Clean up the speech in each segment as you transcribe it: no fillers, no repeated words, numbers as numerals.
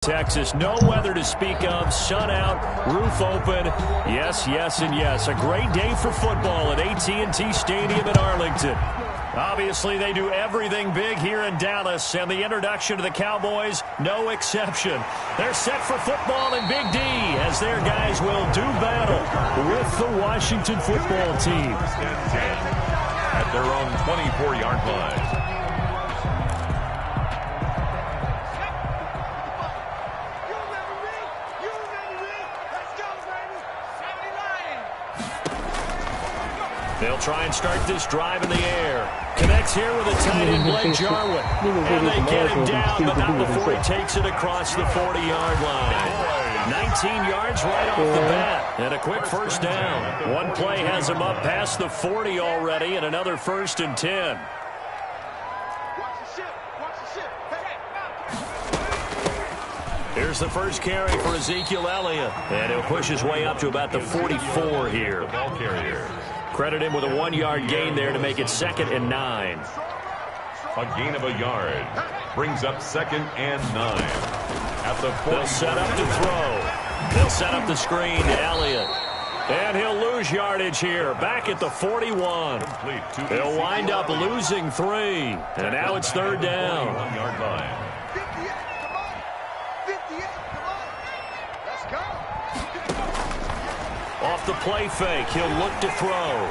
Texas, no weather to speak of, sun out, roof open, yes, yes, and yes. A great day for football at AT&T Stadium in Arlington. Obviously, they do everything big here in Dallas, and the introduction to the Cowboys, no exception. They're set for football in Big D, as their guys will do battle with the Washington football team. At their own 24-yard line. They'll try and start this drive in the air. Connects here with a tight end, Blake Jarwin. And they get him down, but not before he takes it across the 40-yard line. 19 yards right off the bat. And a quick first down. One play has him up past the 40 already, and another 1st and 10. Here's the first carry for Ezekiel Elliott. And he'll push his way up to about the 44 here. Ball carrier. Credit him with a 1-yard gain there to make it 2nd and 9. A gain of a yard. Brings up 2nd and 9. At the 40. They'll set up to throw. They'll set up the screen to Elliott. And he'll lose yardage here. Back at the 41. He'll wind up losing 3. And now it's 3rd down. 1-yard line. Off the play fake, he'll look to throw.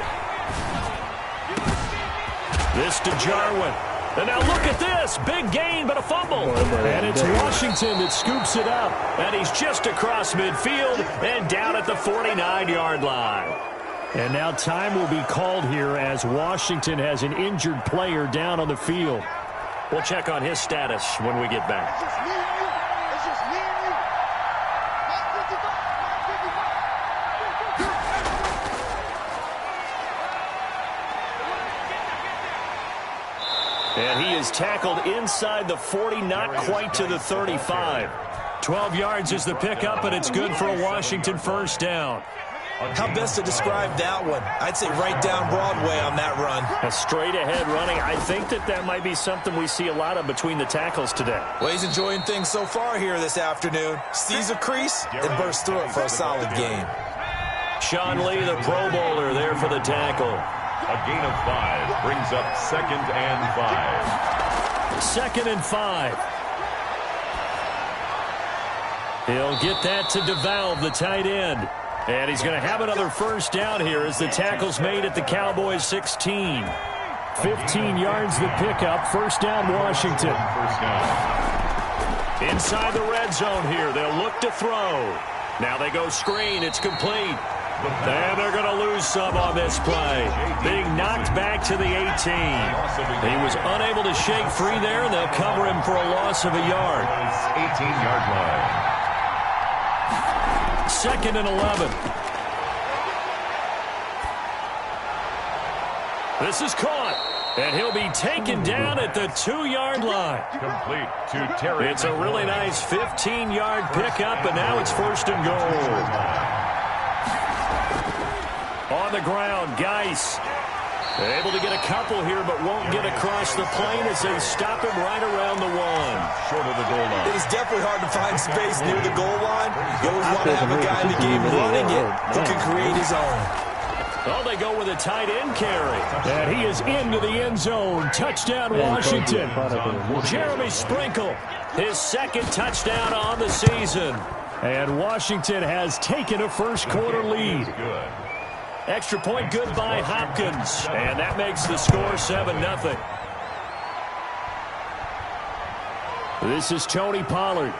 This to Jarwin. And now look at this. Big gain, but a fumble. And it's Washington that scoops it up. And he's just across midfield and down at the 49-yard line. And now time will be called here as Washington has an injured player down on the field. We'll check on his status when we get back. And he is tackled inside the 40, not quite to the 35. 12 yards is the pickup, and it's good for a Washington first down. How best to describe that one? I'd say right down Broadway on that run. A straight-ahead running. I think that might be something we see a lot of between the tackles today. Well, he's enjoying things so far here this afternoon. Sees a crease and bursts through it for a solid game. Sean Lee, the Pro Bowler, there for the tackle. A gain of 5 brings up 2nd and 5. 2nd and 5. He'll get that to DeValve, the tight end. And he's going to have another first down here as the tackle's made at the Cowboys 16. 15 yards the pickup. First down, Washington. First down. Inside the red zone here. They'll look to throw. Now they go screen. It's complete. And they're going to lose some on this play. Being knocked back to the 18. He was unable to shake free there, and they'll cover him for a loss of a yard. 18-yard line. 2nd and 11. This is caught. And he'll be taken down at the 2-yard line. Complete to Terry. It's a really nice 15-yard pickup, and now it's 1st and goal. On the ground, Geis able to get a couple here, but won't get across the plane as they stop him right around the 1. Short of the goal line. It is definitely hard to find space near the goal line. You always want to have a guy in the game running it who can create his own. Oh, they go with a tight end carry. And he is into the end zone. Touchdown, Washington. Jeremy Sprinkle, his 2nd touchdown on the season. And Washington has taken a first-quarter lead. Good. Extra point good by Hopkins. And that makes the score 7-0. This is Tony Pollard.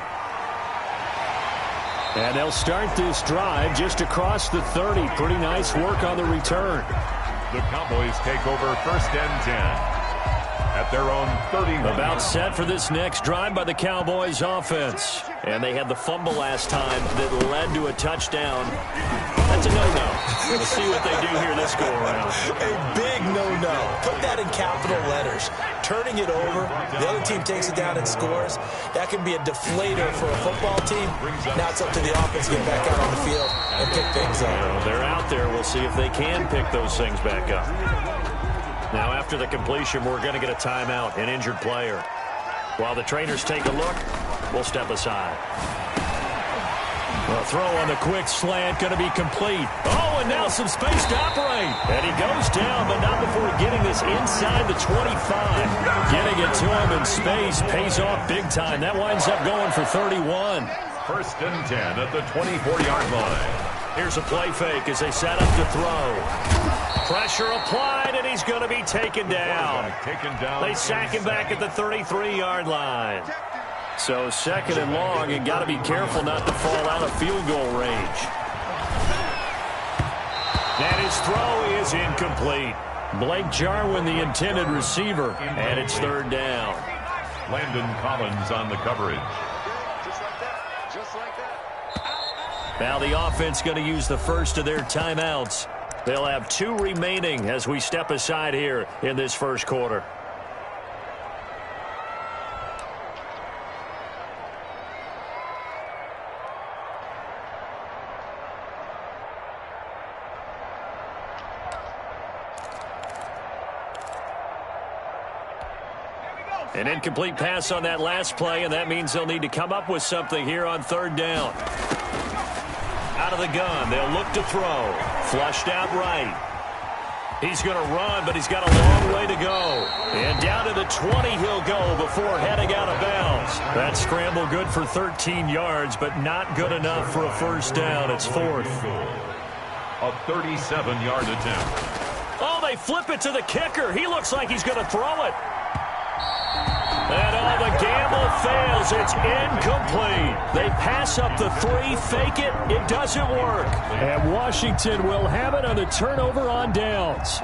And they'll start this drive just across the 30. Pretty nice work on the return. The Cowboys take over 1st and 10. At their own 31. About set for this next drive by the Cowboys offense. And they had the fumble last time that led to a touchdown. That's a no-no. We'll see what they do here this go-around. A big no-no. Put that in capital letters. Turning it over, the other team takes it down and scores. That can be a deflator for a football team. Now it's up to the offense to get back out on the field and pick things up. Well, they're out there. We'll see if they can pick those things back up. Now, after the completion, we're going to get a timeout, an injured player. While the trainers take a look, will step aside. The throw on the quick slant going to be complete. Oh, and now some space to operate. And he goes down, but not before getting this inside the 25. Getting it to him in space pays off big time. That winds up going for 31. 1st and 10 at the 24-yard line. Here's a play fake as they set up to throw. Pressure applied, and he's going to be taken down. They sack him back at the 33-yard line. So 2nd and long, and got to be careful not to fall out of field goal range. And his throw is incomplete. Blake Jarwin, the intended receiver, and it's 3rd down. Landon Collins on the coverage. Now the offense going to use the first of their timeouts. They'll have 2 remaining as we step aside here in this first quarter. An incomplete pass on that last play, and that means they'll need to come up with something here on 3rd down. Out of the gun, they'll look to throw. Flushed out right. He's going to run, but he's got a long way to go. And down to the 20 he'll go before heading out of bounds. That scramble good for 13 yards, but not good enough for a 1st down. It's 4th. A 37-yard attempt. Oh, they flip it to the kicker. He looks like he's going to throw it. And all the gamble fails. It's incomplete. They pass up the 3, fake it. It doesn't work. And Washington will have it on the turnover on downs.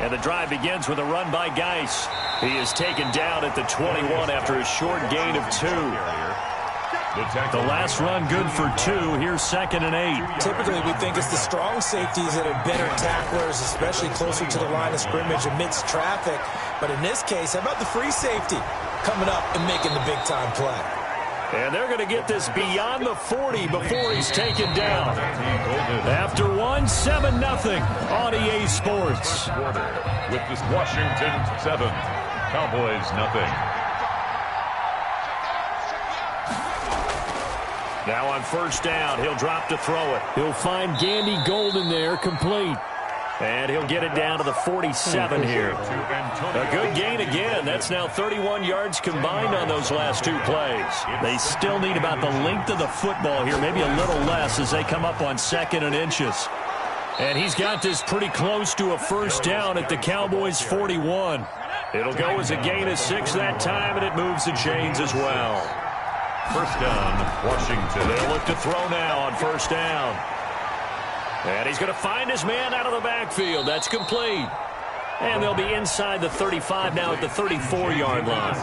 And the drive begins with a run by Geis. He is taken down at the 21 after a short gain of 2. The last run good for 2. Here's 2nd and 8. Typically, we think it's the strong safeties that are better tacklers, especially closer to the line of scrimmage amidst traffic. But in this case, how about the free safety coming up and making the big-time play? And they're going to get this beyond the 40 before he's taken down. After 1, 7-0 on EA Sports. With this Washington 7, Cowboys 0. Now on 1st down, he'll drop to throw it. He'll find Gandy Golden there, complete. And he'll get it down to the 47 here. A good gain again. That's now 31 yards combined on those last 2 plays. They still need about the length of the football here, maybe a little less as they come up on 2nd and inches. And he's got this pretty close to a 1st down at the Cowboys' 41. It'll go as a gain of 6 that time, and it moves the chains as well. 1st down, Washington. They'll look to throw now on 1st down. And he's going to find his man out of the backfield. That's complete. And they'll be inside the 35 now at the 34-yard line.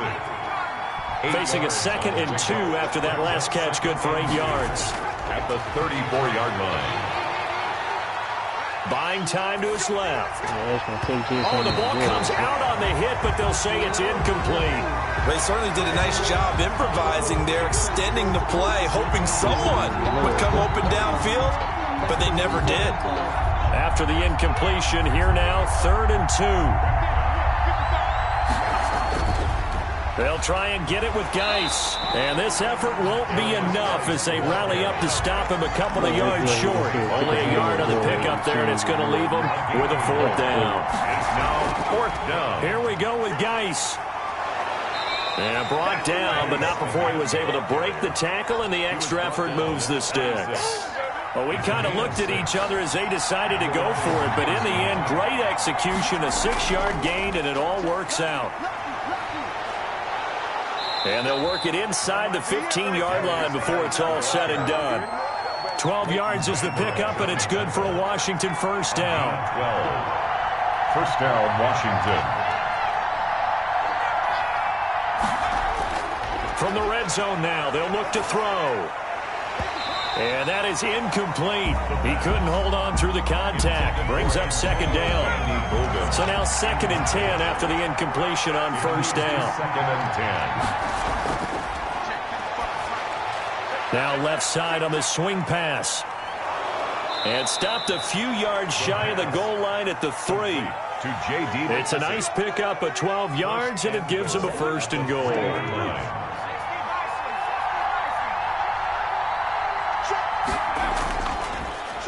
Facing a 2nd and 2 after that last catch, good for 8 yards. At the 34-yard line. Buying time to his left. Oh, the ball comes out on the hit, but they'll say it's incomplete. They certainly did a nice job improvising there, extending the play, hoping someone would come open downfield, but they never did. After the incompletion, here now, 3rd and 2. They'll try and get it with Geis. And this effort won't be enough as they rally up to stop him a couple of yards short. Only a yard on the pickup there, and it's going to leave them with a 4th down. It's now 4th down. Here we go with Geis. And brought down, but not before he was able to break the tackle, and the extra effort moves the sticks. Well, we kind of looked at each other as they decided to go for it, but in the end, great execution, a 6-yard gain, and it all works out. And they'll work it inside the 15-yard line before it's all said and done. 12 yards is the pickup, and it's good for a Washington 1st down. 12. 1st down, Washington. From the red zone now, they'll look to throw. And that is incomplete. He couldn't hold on through the contact. Brings up 2nd down. So now 2nd and 10 after the incompletion on 1st down. 2nd and 10. Now left side on the swing pass. And stopped a few yards shy of the goal line at the 3. to J.D. It's a nice pickup of 12 yards, and it gives him a first and goal.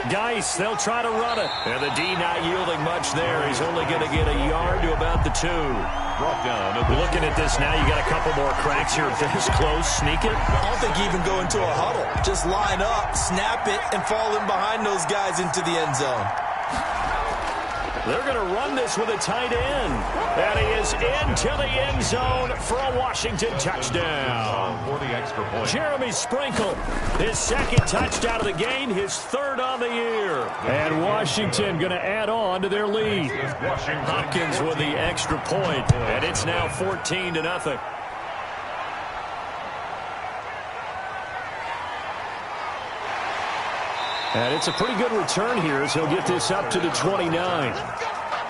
Geis, they'll try to run it. And the D not yielding much there. He's only going to get a yard to about the 2. Brought down. Looking at this now, you got a couple more cracks here. This close, sneak it. I don't think you even go into a huddle. Just line up, snap it, and fall in behind those guys into the end zone. They're going to run this with a tight end. And he is into the end zone for a Washington touchdown. For the extra point. Jeremy Sprinkle, his second touchdown of the game, his third on the year. And Washington going to add on to their lead. Hopkins with the extra point, and it's now 14-0. And it's a pretty good return here as he'll get this up to the 29.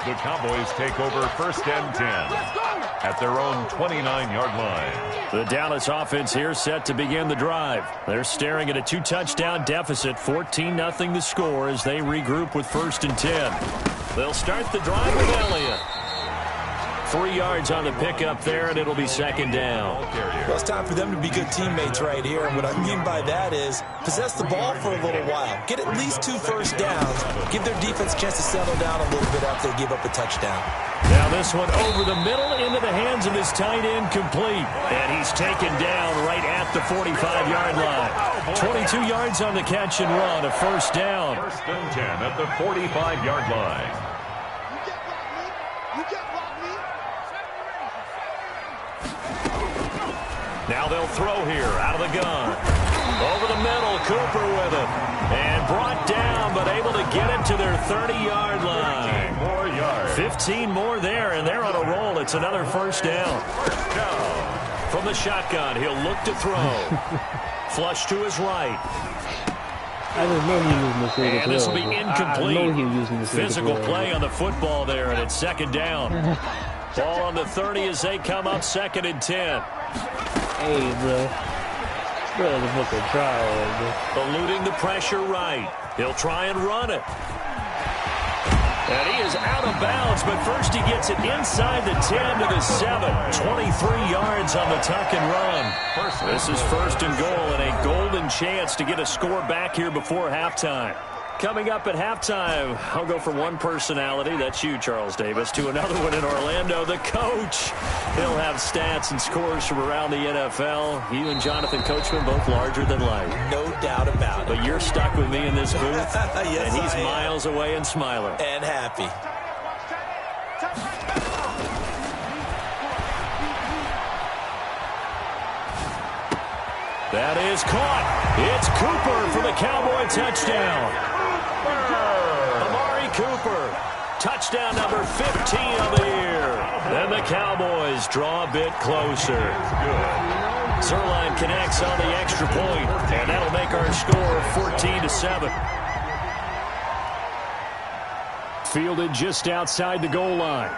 The Cowboys take over 1st and 10 at their own 29-yard line. The Dallas offense here set to begin the drive. They're staring at a 2-touchdown deficit, 14-0 the score as they regroup with 1st and 10. They'll start the drive with Elliott. 3 yards on the pickup there, and it'll be 2nd down. Well, it's time for them to be good teammates right here. And what I mean by that is possess the ball for a little while. Get at least 2 first downs. Give their defense a chance to settle down a little bit after they give up a touchdown. Now this one over the middle into the hands of his tight end, complete. And he's taken down right at the 45-yard line. 22 yards on the catch and run, a 1st down. 1st and 10 at the 45-yard line. Now they'll throw here out of the gun. Over the middle, Cooper with it. And brought down, but able to get it to their 30-yard line. 15 more yards. 15 more there, and they're on a roll. It's another 1st down. First down. From the shotgun, he'll look to throw. Flush to his right. I just know he was using And this will be incomplete. I know he was using this Physical play on the football there, and it's 2nd down. Ball on the 30 as they come up 2nd and 10. Hey, bro. Bro, the fucking trial, bro. Eluding the pressure right. He'll try and run it. And he is out of bounds, but first he gets it inside the 10 to the 7. 23 yards on the tuck and run. This is 1st and goal, and a golden chance to get a score back here before halftime. Coming up at halftime, I'll go from one personality, that's you, Charles Davis, to another one in Orlando, the coach. He'll have stats and scores from around the NFL. You and Jonathan Coachman both larger than life. No doubt about it. But you're stuck with me in this booth, yes, and he's miles away and smiling. And happy. That is caught. It's Cooper for the Cowboy touchdown. Amari Cooper, touchdown number 15 of the year. And the Cowboys draw a bit closer. Zerline connects on the extra point, and that'll make our score 14-7. Fielded just outside the goal line.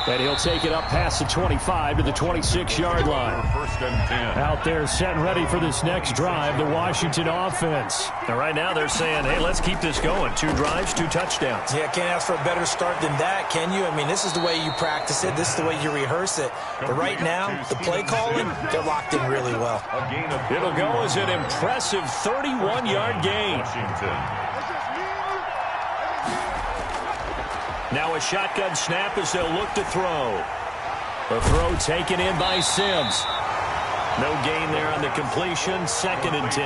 And he'll take it up past the 25 to the 26-yard line. 1st and 10. Out there set and ready for this next drive, the Washington offense. And right now they're saying, hey, let's keep this going. 2 drives, 2 touchdowns. Yeah, can't ask for a better start than that, can you? I mean, this is the way you practice it. This is the way you rehearse it. But right now, the play calling, they're locked in really well. It'll go as an impressive 31-yard gain. Washington. Now a shotgun snap as they'll look to throw. The throw taken in by Sims. No gain there on the completion. 2nd and 10.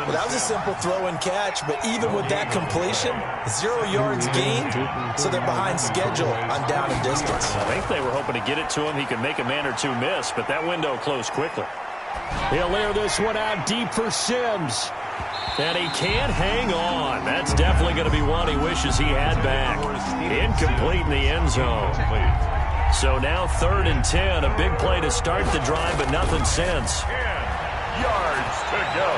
Well, that was a simple throw and catch, but even with that completion, 0 yards gained, so they're behind schedule on down and distance. I think they were hoping to get it to him. He could make a man or two miss, but that window closed quickly. He'll layer this one out deep for Sims. And he can't hang on. That's definitely going to be one he wishes he had back. Incomplete in the end zone. So now 3rd and 10. A big play to start the drive, but nothing since. 10 yards to go.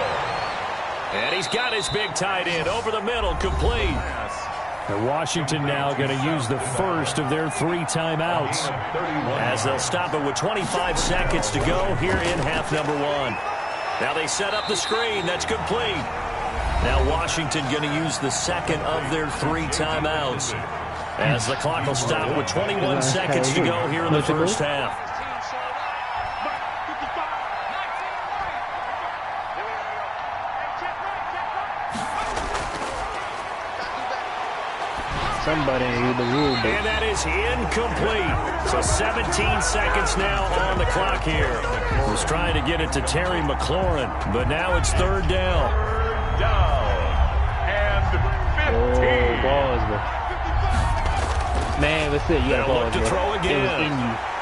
And he's got his big tight end over the middle, complete. And Washington now going to use the first of their 3 timeouts, as they'll stop it with 25 seconds to go here in half number 1. Now they set up the screen. That's complete. Now Washington going to use the second of their 3 timeouts. As the clock will stop with 21 seconds to go here in the first half. Somebody in the room. And that is incomplete. So 17 seconds now on the clock here. Was trying to get it to Terry McLaurin, but now it's third down. Third down and 15. Balls, bro. Man, that's it. You got They'll look balls, to throw It was in again. you.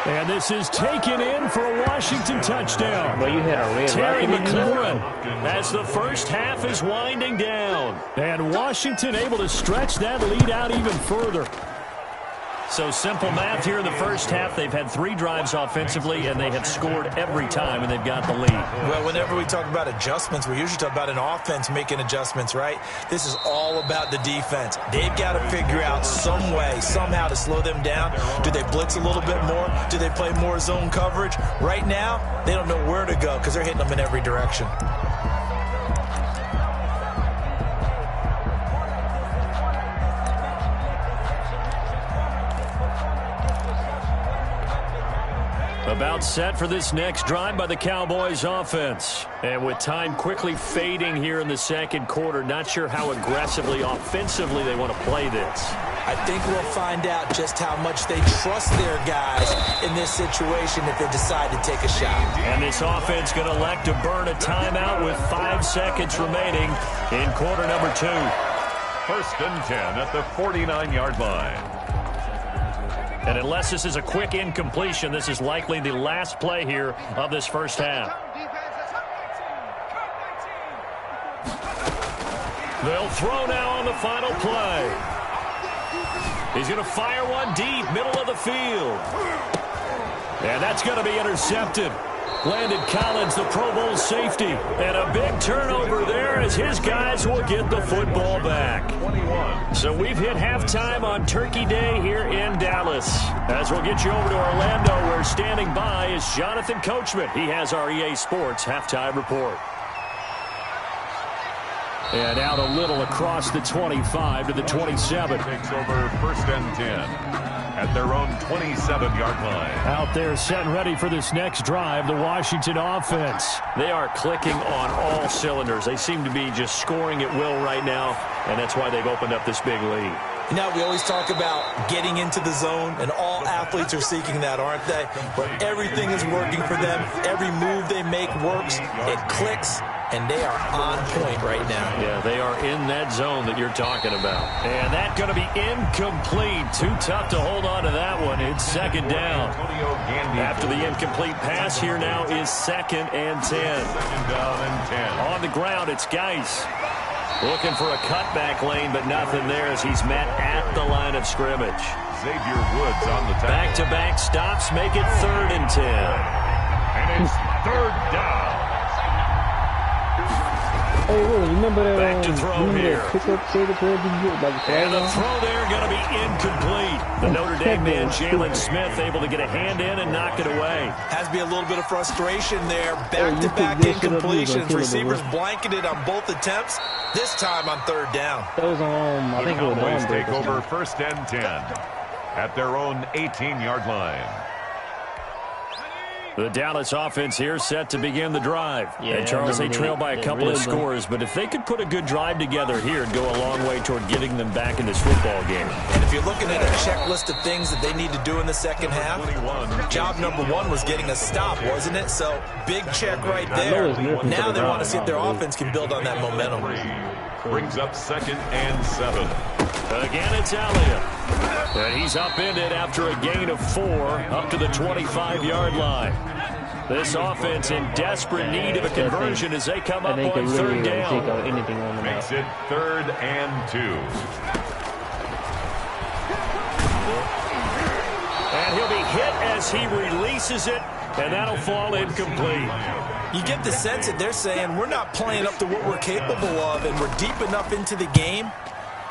And this is taken in for a Washington touchdown. But you had a red Terry rocket in you. McLaurin as the first half is winding down. And Washington able to stretch that lead out even further. So simple math here in the first half. They've had 3 drives offensively, and they have scored every time, and they've got the lead. Well, whenever we talk about adjustments, we usually talk about an offense making adjustments, right? This is all about the defense. They've got to figure out some way, somehow to slow them down. Do they blitz a little bit more? Do they play more zone coverage? Right now, they don't know where to go because they're hitting them in every direction. About set for this next drive by the Cowboys offense. And with time quickly fading here in the second quarter, not sure how aggressively, offensively they want to play this. I think we'll find out just how much they trust their guys in this situation if they decide to take a shot. And this offense going to elect to burn a timeout with 5 seconds remaining in quarter number 2. First and 10 at the 49-yard line. And unless this is a quick incompletion, this is likely the last play here of this first half. They'll throw now on the final play. He's going to fire one deep, middle of the field. And that's going to be intercepted. Landon Collins, the Pro Bowl safety. And a big turnover there as his guys will get the football back. So we've hit halftime on Turkey Day here in Dallas. As we'll get you over to Orlando, where standing by is Jonathan Coachman. He has our EA Sports halftime report. And out a little across the 25 to the 27. Takes over first and 10 at their own 27-yard line. Out there set and ready for this next drive, the Washington offense. They are clicking on all cylinders. They seem to be just scoring at will right now, and that's why they've opened up this big lead. You know, we always talk about getting into the zone, and all athletes are seeking that, aren't they? Where everything is working for them. Every move they make works. It clicks, and they are on point right now. Yeah, they are in that zone that you're talking about. And that's going to be incomplete. Too tough to hold on to that one. It's second down. After the incomplete pass, here now is second and 10. Second down and 10. On the ground, it's Geis. Looking for a cutback lane, but nothing there as he's met at the line of scrimmage. Xavier Woods on the tackle. Back-to-back stops make it third and 10. And it's third down. Hey, Will, remember that? Back to throw here. Pickup save it where you get like And the throw there going to be incomplete. The Notre Dame man, Jalen Smith, able to get a hand in and knock it away. Has to be a little bit of frustration there. Back-to-back incompletions. Receivers blanketed on both attempts. This time on third down. That was on, I think it was Cowboys on take over first and 10 at their own 18-yard line. The Dallas offense here set to begin the drive. Yeah, and Charles, they trail by a they couple of really scores, but if they could put a good drive together here, it'd go a long way toward getting them back in this football game. And if you're looking at a checklist of things that they need to do in the second half, job number 1 was getting a stop, wasn't it? So big check right there. Now they want to see if their offense can build on that momentum. Brings up second and 7. Again, it's Elliott. And he's upended after a gain of 4 up to the 25-yard line. This offense in desperate need of a conversion as they come up on third down. Makes it third and 2. And he'll be hit as he releases it, and that'll fall incomplete. You get the sense that they're saying we're not playing up to what we're capable of, and we're deep enough into the game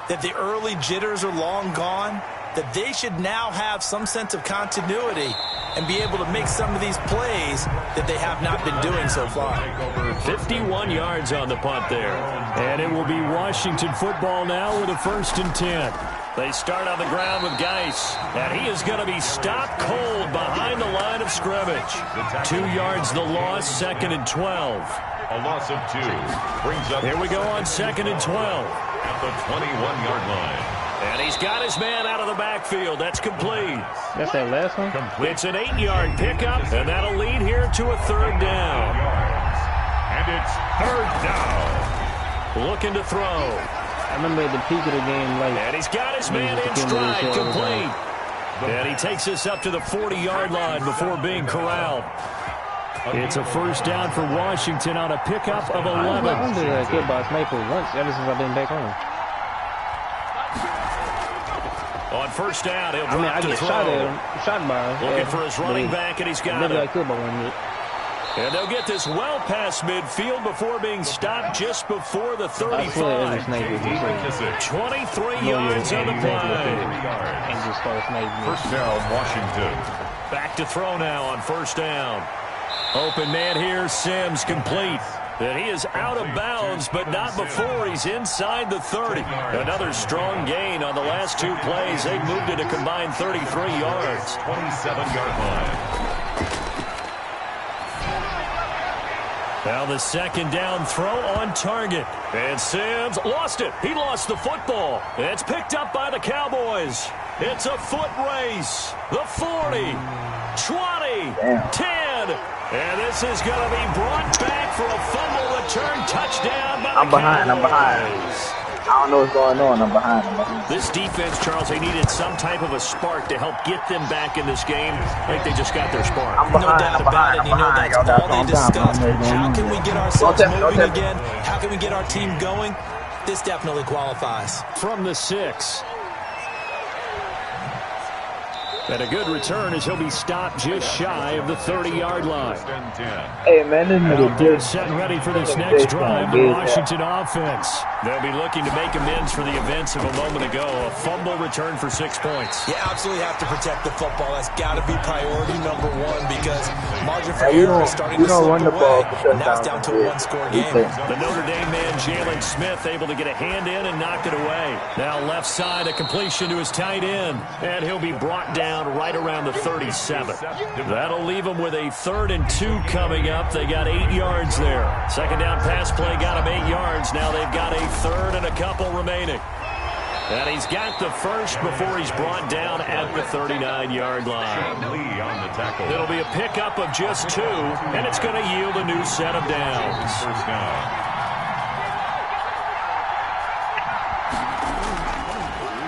that the early jitters are long gone, that they should now have some sense of continuity and be able to make some of these plays that they have not been doing so far. 51 yards on the punt there. And it will be Washington football now with a first and 10. They start on the ground with Geis, and he is going to be stopped cold behind the line of scrimmage. 2 yards the loss, 2nd and 12. A loss of 2 brings up. Here we go on 2nd and 12. At the 21-yard line. And he's got his man out of the backfield. That's complete. That's that last one? It's an 8-yard pickup, and that'll lead here to a 3rd down. And it's 3rd down. Looking to throw. I remember at the peak of the game, like... And he's got his man in stride, complete. And he takes this up to the 40-yard line before being corralled. It's a 1st down for Washington on a pickup of 11. I'm just a kid by Maple once ever since I've been back home. On 1st down, he'll I mean, drop I to get throw. shot by him. Looking for his running back, and he's got Maybe I it. could by one yet. And they'll get this well past midfield before being stopped just before the I swear it was 35. snake. 23 yards on the play. And just start sniping. 1st down, Washington. Back to throw now on 1st down. Open man here, Sims, complete. And he is out of bounds, but not before he's inside the 30. Another strong gain on the last 2 plays. They've moved it a combined 33 yards. 27-yard line. Now the 2nd down throw on target. And Sims lost it. He lost the football. It's picked up by the Cowboys. It's a foot race. The 40, 20, 10. And this is going to be brought back for a fumble return touchdown by the Cowboys. I'm behind. I don't know what's going on. I'm behind. This defense, Charles, they needed some type of a spark to help get them back in this game. I think they just got their spark. I'm behind. No doubt about it. You know, that's all they discussed. How can we get ourselves moving again? How can we get our team going? This definitely qualifies. From the 6. And a good return as he'll be stopped just shy of the 30-yard line. Hey, man, this nigga They're just set and ready for this next drive. The Washington offense. They'll be looking to make amends for the events of a moment ago. A fumble return for 6 points. You absolutely have to protect the football. That's got to be priority number 1 because margin for error is starting to slip away. Now it's down to a 1-score game. The Notre Dame man, Jalen Smith, able to get a hand in and knock it away. Now left side, a completion to his tight end. And he'll be brought down right around the 37. That'll leave him with a 3rd and 2 coming up. They got 8 yards there. 2nd down pass play got him 8 yards. Now they've got a 3rd and a couple remaining. And he's got the 1st before he's brought down at the 39-yard line. It'll be a pickup of just 2, and it's going to yield a new set of downs.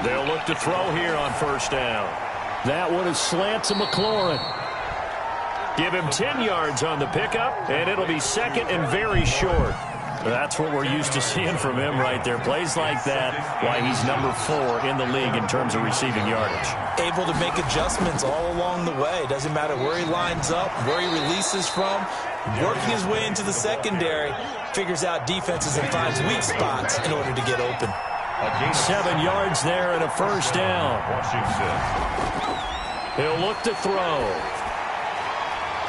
They'll look to throw here on 1st down. That one is slant to McLaurin. Give him 10 yards on the pickup, and it'll be 2nd and very short. That's what we're used to seeing from him right there. Plays like that, why he's number 4 in the league in terms of receiving yardage. Able to make adjustments all along the way. Doesn't matter where he lines up, where he releases from. Working his way into the secondary, figures out defenses and finds weak spots in order to get open. 7 yards there and a 1st down. He'll look to throw.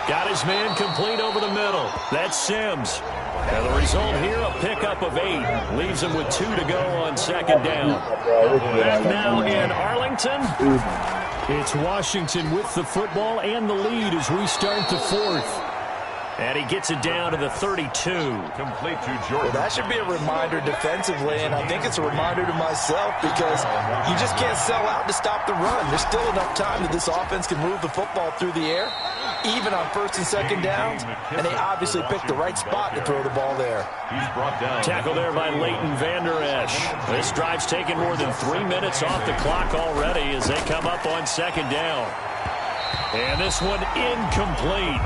Got his man complete over the middle. That's Sims. And the result here, a pickup of 8. Leaves him with 2 to go on 2nd down. Back now in Arlington. It's Washington with the football and the lead as we start the 4th. And he gets it down to the 32. Complete to Jordan. Well, that should be a reminder defensively, and I think it's a reminder to myself because you just can't sell out to stop the run. There's still enough time that this offense can move the football through the air, even on 1st and 2nd downs, and they obviously picked the right spot to throw the ball there. He's brought down. Tackle there by Leighton Vander Esch. This drive's taken more than 3 minutes off the clock already as they come up on 2nd down. And this one incomplete.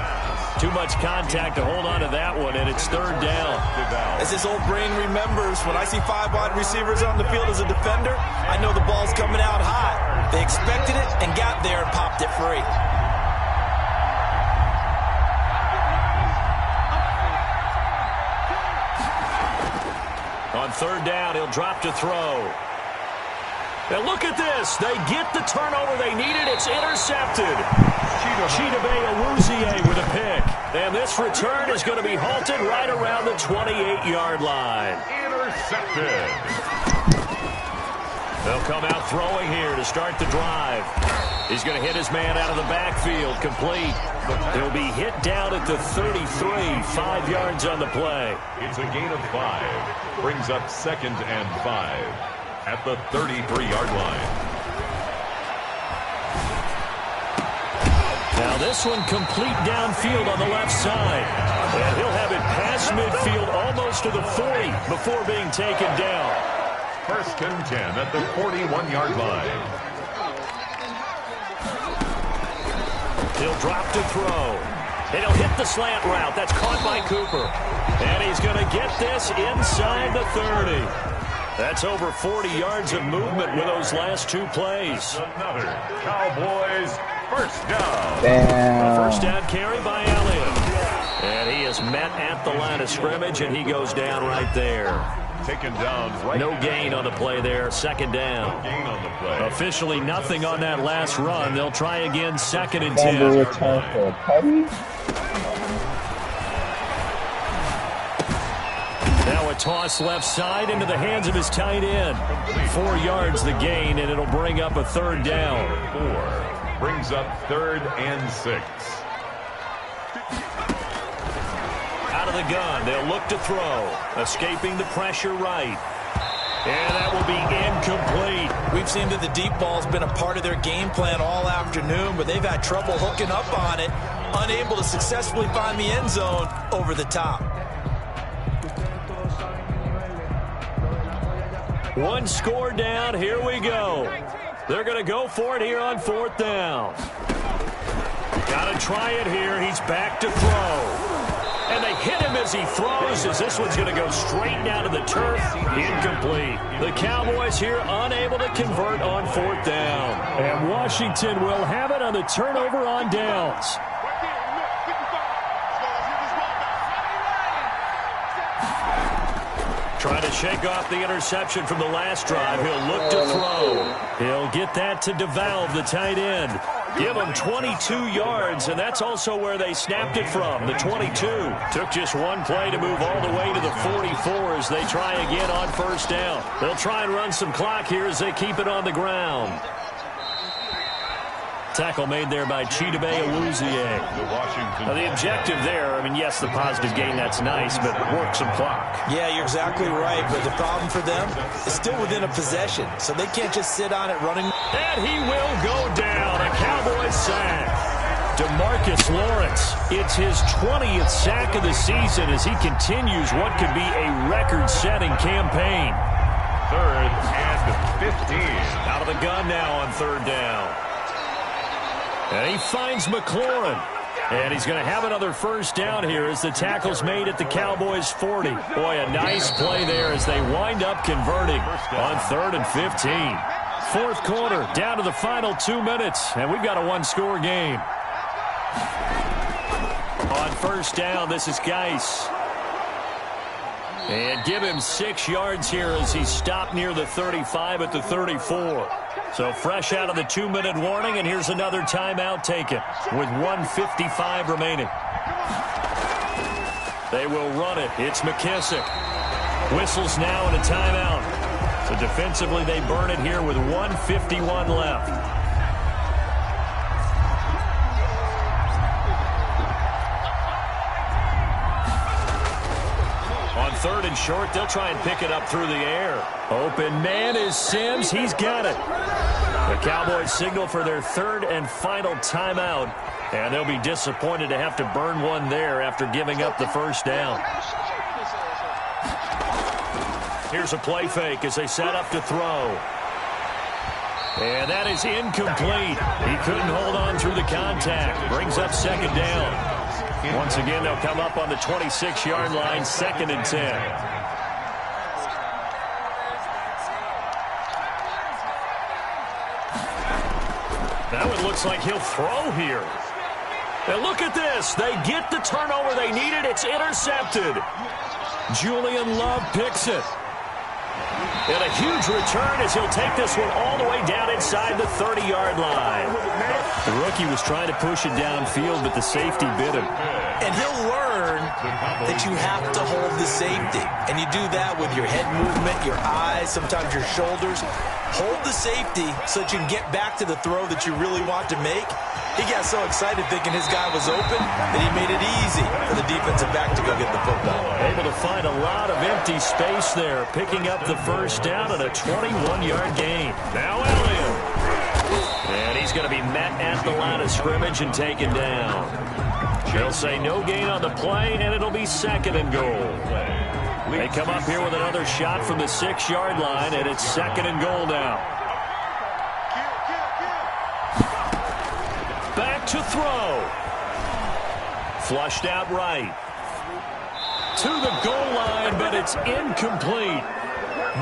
Too much contact to hold on to that one, and it's 3rd down. As his old brain remembers, when I see 5 wide receivers on the field as a defender, I know the ball's coming out hot. They expected it and got there and popped it free. On 3rd down, he'll drop to throw. And look at this. They get the turnover they needed. It's intercepted. Chidobe Awuzie with a pick. And this return is going to be halted right around the 28-yard line. Intercepted. They'll come out throwing here to start the drive. He's going to hit his man out of the backfield. Complete. He'll be hit down at the 33. 5 yards on the play. It's a gain of 5. Brings up 2nd and 5 at the 33-yard line. Now this one complete downfield on the left side. And he'll have it past midfield almost to the 40 before being taken down. 1st and 10 at the 41-yard line. He'll drop to throw. And he'll hit the slant route. That's caught by Cooper. And he's going to get this inside the 30. That's over 40 yards of movement with those last 2 plays. Another Cowboys first down. A first down carry by Elliott. And he is met at the line of scrimmage, and he goes down right there. Taken down right. No gain on the play there. 2nd down. No gain on the play. Officially nothing on that last run. They'll try again 2nd and 10. Now a toss left side into the hands of his tight end. 4 yards the gain, and it'll bring up a 3rd down. 4 brings up 3rd and 6. Out of the gun, they'll look to throw. Escaping the pressure right. And that will be incomplete. We've seen that the deep ball's been a part of their game plan all afternoon, but they've had trouble hooking up on it, unable to successfully find the end zone over the top. 1 score down. Here we go. They're going to go for it here on 4th down. Got to try it here. He's back to throw. And they hit him as he throws, as this one's going to go straight down to the turf. Incomplete. The Cowboys here unable to convert on 4th down. And Washington will have it on the turnover on downs. Trying to shake off the interception from the last drive. He'll look to throw. He'll get that to DeValve, the tight end. Give them 22 yards, and that's also where they snapped it from, the 22. Took just 1 play to move all the way to the 44 as they try again on 1st down. They'll try and run some clock here as they keep it on the ground. Tackle made there by Chidobe Awuzie. Now the objective there, I mean, yes, the positive gain, that's nice, but work some clock. Yeah, you're exactly right, but the problem for them is still within a possession, so they can't just sit on it running. And he will go down, a Cowboys sack. DeMarcus Lawrence, it's his 20th sack of the season as he continues what could be a record-setting campaign. 3rd and 15. Out of the gun now on 3rd down. And he finds McLaurin. And he's going to have another first down here as the tackle's made at the Cowboys' 40. Boy, a nice play there as they wind up converting on 3rd and 15. 4th quarter, down to the final 2 minutes, and we've got a 1-score game. On 1st down, this is Geis. And give him 6 yards here as he's stopped near the 35 at the 34. So fresh out of the 2-minute warning, and here's another timeout taken with 1:55 remaining. They will run it. It's McKissick. Whistles now and a timeout. So defensively, they burn it here with 1:51 left. On 3rd and short, they'll try and pick it up through the air. Open man is Sims. He's got it. The Cowboys signal for their 3rd and final timeout, and they'll be disappointed to have to burn one there after giving up the first down. Here's a play fake as they set up to throw. And that is incomplete. He couldn't hold on through the contact. Brings up 2nd down. Once again, they'll come up on the 26-yard line, 2nd and 10. Now it looks like he'll throw here. And look at this. They get the turnover they needed. It's intercepted. Julian Love picks it. And a huge return as he'll take this one all the way down inside the 30-yard line. rookie was trying to push it downfield, but the safety bit him. And he'll learn that you have to hold the safety. And you do that with your head movement, your eyes, sometimes your shoulders. Hold the safety so that you can get back to the throw that you really want to make. He got so excited thinking his guy was open that he made it easy for the defensive back to go get the football. Able to find a lot of empty space there, picking up the first down and a 21-yard gain. Now Elliott. And he's going to be met at the line of scrimmage and taken down. They'll say no gain on the play, and it'll be 2nd and goal. They come up here with another shot from the 6-yard line, and it's 2nd and goal now. Back to throw. Flushed out right. To the goal line, but it's incomplete.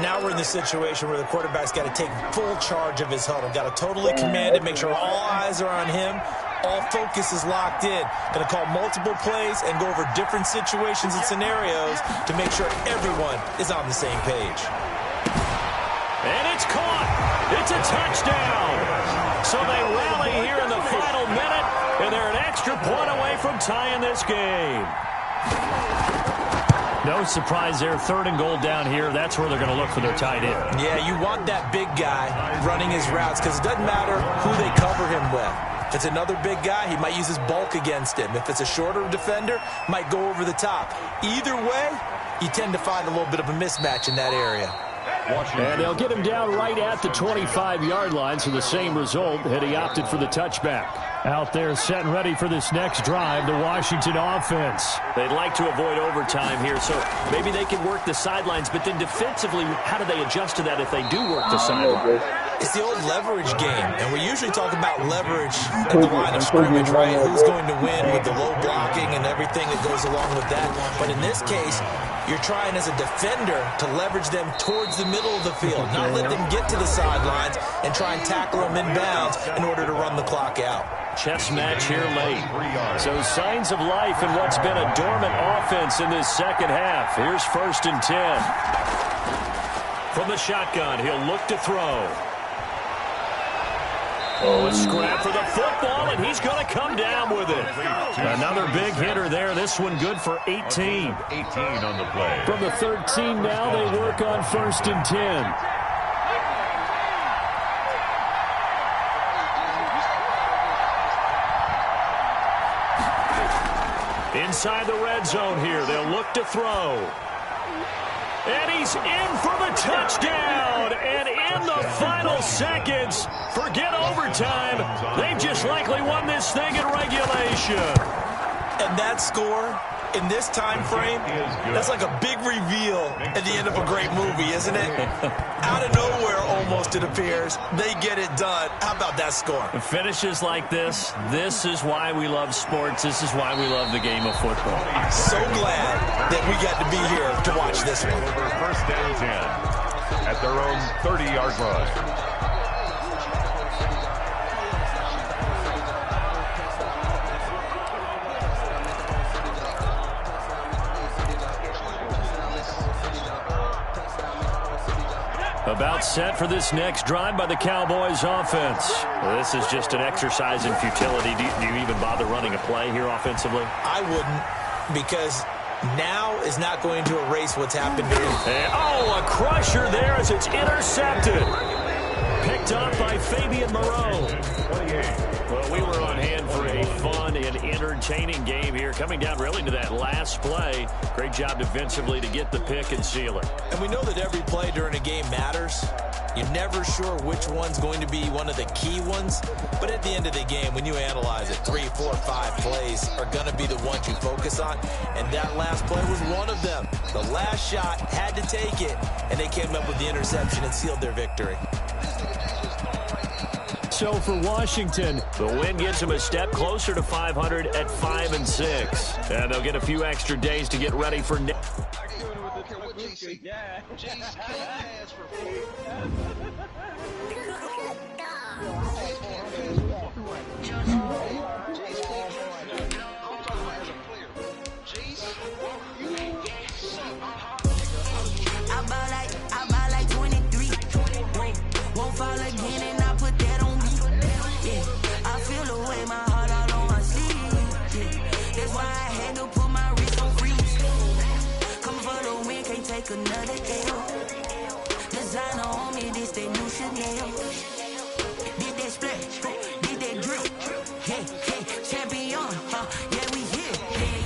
Now we're in the situation where the quarterback's got to take full charge of his huddle. Got to totally command it, make sure all eyes are on him. All focus is locked in. Going to call multiple plays and go over different situations and scenarios to make sure everyone is on the same page. And it's caught. It's a touchdown. So they rally here in the final minute, and they're an extra point away from tying this game. No surprise there. 3rd and goal down here. That's where they're going to look for their tight end. Yeah, you want that big guy running his routes because it doesn't matter who they cover him with. If it's another big guy, he might use his bulk against him. If it's a shorter defender, might go over the top. Either way, you tend to find a little bit of a mismatch in that area. And they'll get him down right at the 25-yard line, so the same result had he opted for the touchback. Out there set and ready for this next drive, the Washington offense. They'd like to avoid overtime here, so maybe they can work the sidelines, but then defensively, how do they adjust to that if they do work the sidelines? It's the old leverage game, and we usually talk about leverage at the line of scrimmage, right? Who's going to win with the low blocking and everything that goes along with that. But in this case, you're trying as a defender to leverage them towards the middle of the field, not let them get to the sidelines and try and tackle them inbounds in order to run the clock out. Chess match here late. So signs of life in what's been a dormant offense in this second half. Here's 1st and 10. From the shotgun, he'll look to throw. Oh, a scrap for the football, and he's going to come down with it. Another big hitter there. This one good for 18. 18 on the play. From the 13 now, they work on 1st and 10. Inside the red zone here, they'll look to throw. And he's in for the touchdown. And in the final seconds, forget overtime. They've just likely won this thing in regulation. And that score in this time frame, that's like a big reveal at the end of a great movie, isn't it? Out of nowhere, almost, it appears. They get it done. How about that score? Finishes like this is why we love sports. This is why we love the game of football. So glad that we got to be here to watch this one. Over 1st and 10 at their own 30-yard line. About set for this next drive by the Cowboys offense. Well, this is just an exercise in futility. Do you even bother running a play here offensively? I wouldn't, because now is not going to erase what's happened here. And, oh, a crusher there as it's intercepted. Picked up by Fabian Moreau. Well, we were on hand for a fun and entertaining game here, coming down really to that last play. Great job defensively to get the pick and seal it. And we know that every play during a game matters. You're never sure which one's going to be one of the key ones. But at the end of the game, when you analyze it, 3, 4, 5 plays are going to be the ones you focus on. And that last play was one of them. The last shot had to take it, and they came up with the interception and sealed their victory. So for Washington, the win gets them a step closer to 500 at 5-6. And they'll get a few extra days to get ready for next. I buy like 23. Won't fall again and I put that on me. Yeah, I feel away take another L. Designer on me, this they new Chanel. Did that splash, did that drip. Hey, hey, champion, yeah, we here.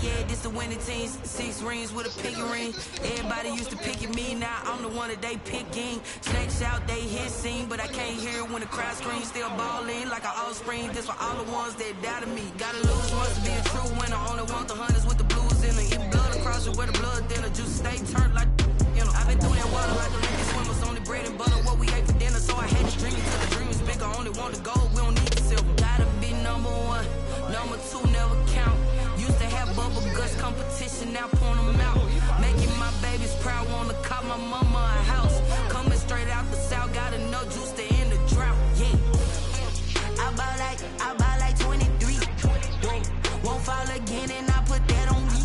Yeah, this the winning team. 6 rings with a piggy ring. Everybody used to pick at me, now I'm the one that they picking. Snakes out, they hit scene, but I can't hear it when the crowd screams. Still ballin' like an offspring. This for all the ones that doubted me. Gotta lose, must be a true winner. Only want the hunters with the blues in it. Even blood across it where the blood thinner. Juice stay turned like, you know. I've been through that water like the Olympic swimmers. Only bread and butter, what we ate for dinner. So I had to dream until the dream is bigger. Only want the gold, we don't need the silver. Gotta be number 1, number 2 never count. Used to have bubble guts competition, now point them out. Making my babies proud, wanna call my mama a house. Coming straight out the south, gotta know juice to end the drought. Yeah, I buy like 23. Won't fall again, and I put that on me.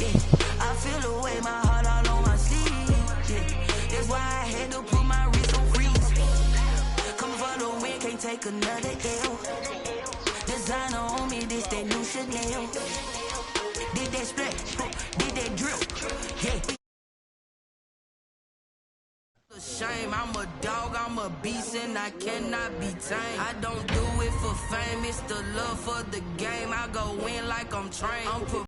Yeah, I feel the way, my heart all on my sleeve. Yeah, that's why I had to put my wrist on freeze. Coming for the win, can't take another L. Designer on me, this that new Chanel. Did that splash, did that drip. Yeah. Shame, I'm a dog, I'm a beast, and I cannot be tamed. I don't do it for fame, it's the love for the game. I go in like I'm trained.